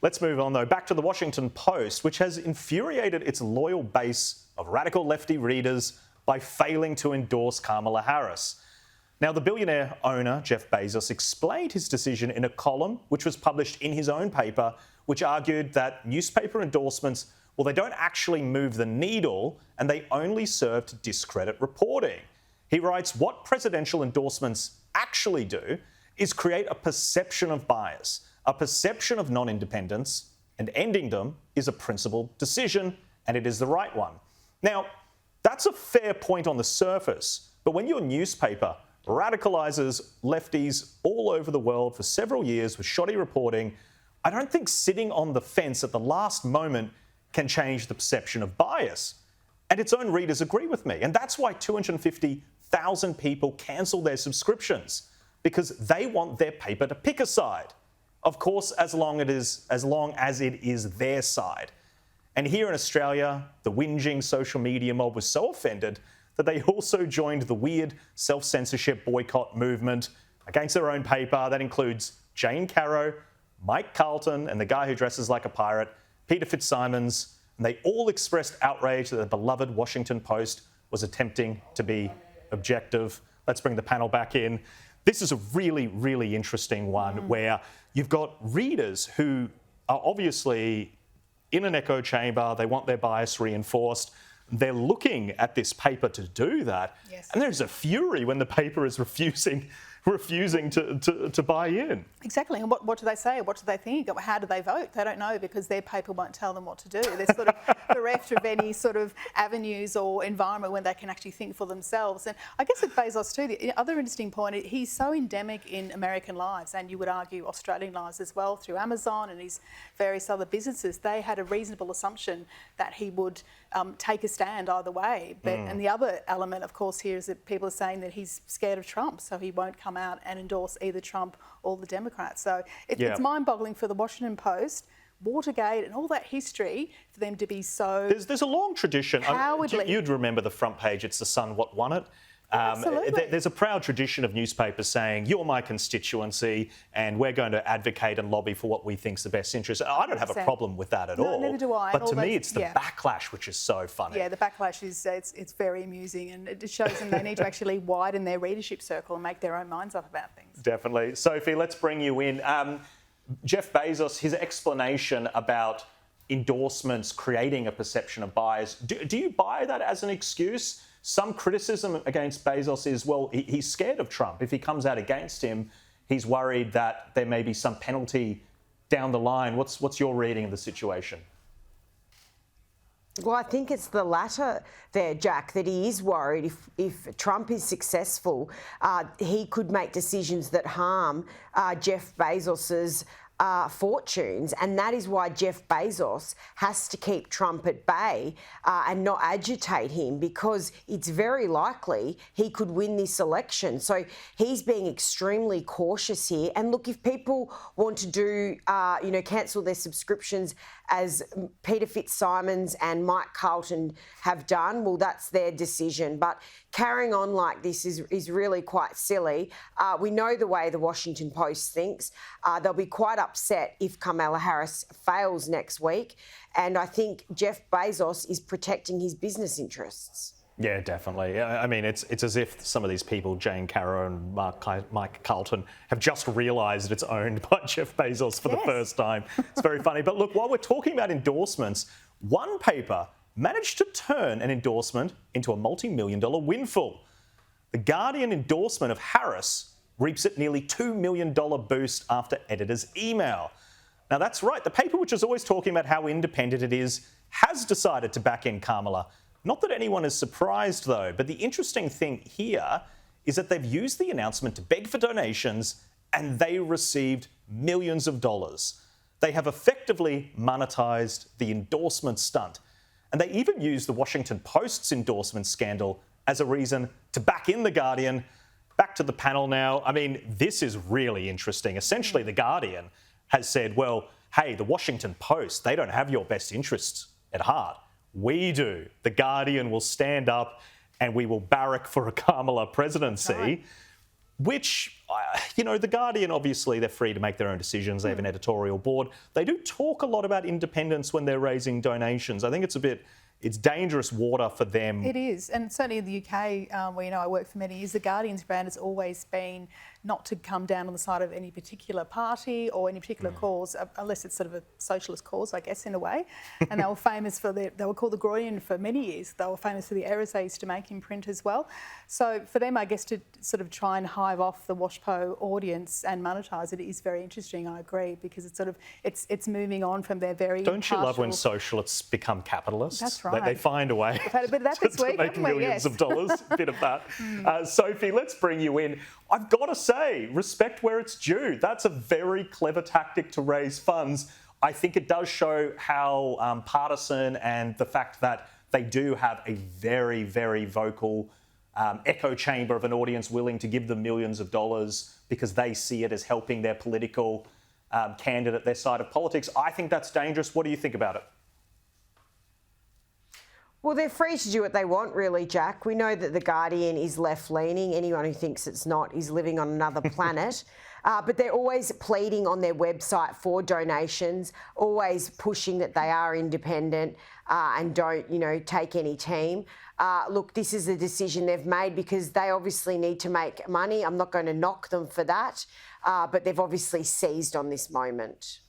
Let's move on, though, back to the Washington Post, which has infuriated its loyal base of radical lefty readers by failing to endorse Kamala Harris. Now, the billionaire owner, Jeff Bezos, explained his decision in a column which was published in his own paper, which argued that newspaper endorsements, well, they don't actually move the needle and they only serve to discredit reporting. He writes, what presidential endorsements actually do is create a perception of bias, a perception of non-independence, and ending them is a principled decision, and it is the right one. Now, that's a fair point on the surface, but when your newspaper radicalises lefties all over the world for several years with shoddy reporting, I don't think sitting on the fence at the last moment can change the perception of bias. And its own readers agree with me. And that's why 250,000 people cancel their subscriptions, because they want their paper to pick a side. Of course, as long as it is their side. And here in Australia, the whinging social media mob was so offended that they also joined the weird self-censorship boycott movement against their own paper. That includes Jane Caro, Mike Carlton, and the guy who dresses like a pirate, Peter Fitzsimons. And they all expressed outrage that the beloved Washington Post was attempting to be objective. Let's bring the panel back in. This is a really, really interesting one where you've got readers who are obviously in an echo chamber. They want their bias reinforced. They're looking at this paper to do that. Yes. And there's a fury when the paper is refusing to buy in. Exactly. And what do they say? What do they think? How do they vote? They don't know because their paper won't tell them what to do. They're sort of bereft of any sort of avenues or environment where they can actually think for themselves. And I guess with Bezos too, the other interesting point, he's so endemic in American lives, and you would argue Australian lives as well, through Amazon and his various other businesses. They had a reasonable assumption that he would take a stand either way. But, and the other element, of course, here is that people are saying that he's scared of Trump, so he won't come out and endorse either Trump or the Democrats. So it's mind-boggling for the Washington Post, Watergate and all that history, for them to be so There's a long tradition. cowardly. You'd remember the front page, It's the Sun What Won It. Absolutely. There's a proud tradition of newspapers saying, you're my constituency and we're going to advocate and lobby for what we think's the best interest. I don't have a problem with that at all. Neither do I. But to me, it's the backlash which is so funny. Yeah, the backlash is it's very amusing, and it shows them they need to actually widen their readership circle and make their own minds up about things. Definitely. Sophie, let's bring you in. Jeff Bezos, his explanation about endorsements creating a perception of bias, do you buy that as an excuse? Some criticism against Bezos is, well, he's scared of Trump. If he comes out against him, he's worried that there may be some penalty down the line. What's your reading of the situation? Well, I think it's the latter there, Jack, that he is worried if Trump is successful, he could make decisions that harm Jeff Bezos's fortunes, and that is why Jeff Bezos has to keep Trump at bay and not agitate him, because it's very likely he could win this election. So he's being extremely cautious here. And look, if people want to do, cancel their subscriptions as Peter Fitzsimons and Mike Carlton have done, well, that's their decision. But carrying on like this is really quite silly. We know the way the Washington Post thinks. They'll be quite upset if Kamala Harris fails next week. And I think Jeff Bezos is protecting his business interests. Yeah, definitely. I mean, it's as if some of these people, Jane Caro and Mike Carlton, have just realised it's owned by Jeff Bezos for the first time. It's very funny. But look, while we're talking about endorsements, one paper managed to turn an endorsement into a multi-million-dollar windfall. The Guardian endorsement of Harris reaps a nearly $2 million boost after editor's email. Now, that's right. The paper, which is always talking about how independent it is, has decided to back in Kamala. Not that anyone is surprised, though, but the interesting thing here is that they've used the announcement to beg for donations, and they received millions of dollars. They have effectively monetised the endorsement stunt. And they even used the Washington Post's endorsement scandal as a reason to back in the Guardian. Back to the panel now. I mean, this is really interesting. Essentially, the Guardian has said, well, hey, the Washington Post, they don't have your best interests at heart. We do. The Guardian will stand up and we will barrack for a Kamala presidency. Right. which, The Guardian, obviously, they're free to make their own decisions. They have an editorial board. They do talk a lot about independence when they're raising donations. I think it's dangerous water for them. It is, and certainly in the UK, where I worked for many years, the Guardian's brand has always been not to come down on the side of any particular party or any particular cause, unless it's sort of a socialist cause, I guess, in a way. And they were famous for they were called the Groyan for many years. They were famous for the errors they used to make in print as well. So for them, I guess, to sort of try and hive off the WashPo audience and monetise it is very interesting. I agree, because it's sort of it's moving on from their very. Don't you love when socialists become capitalists? That's right. They find a way. We've had a bit of that this week, to make haven't we? millions Yes. of dollars. A bit of that. Sophie, let's bring you in. I've got to say, respect where it's due. That's a very clever tactic to raise funds. I think it does show how partisan, and the fact that they do have a very, very vocal echo chamber of an audience willing to give them millions of dollars because they see it as helping their political candidate, their side of politics. I think that's dangerous. What do you think about it? Well, they're free to do what they want, really, Jack. We know that The Guardian is left-leaning. Anyone who thinks it's not is living on another planet. But they're always pleading on their website for donations, always pushing that they are independent and don't, take any team. Look, this is a decision they've made because they obviously need to make money. I'm not going to knock them for that, but they've obviously seized on this moment.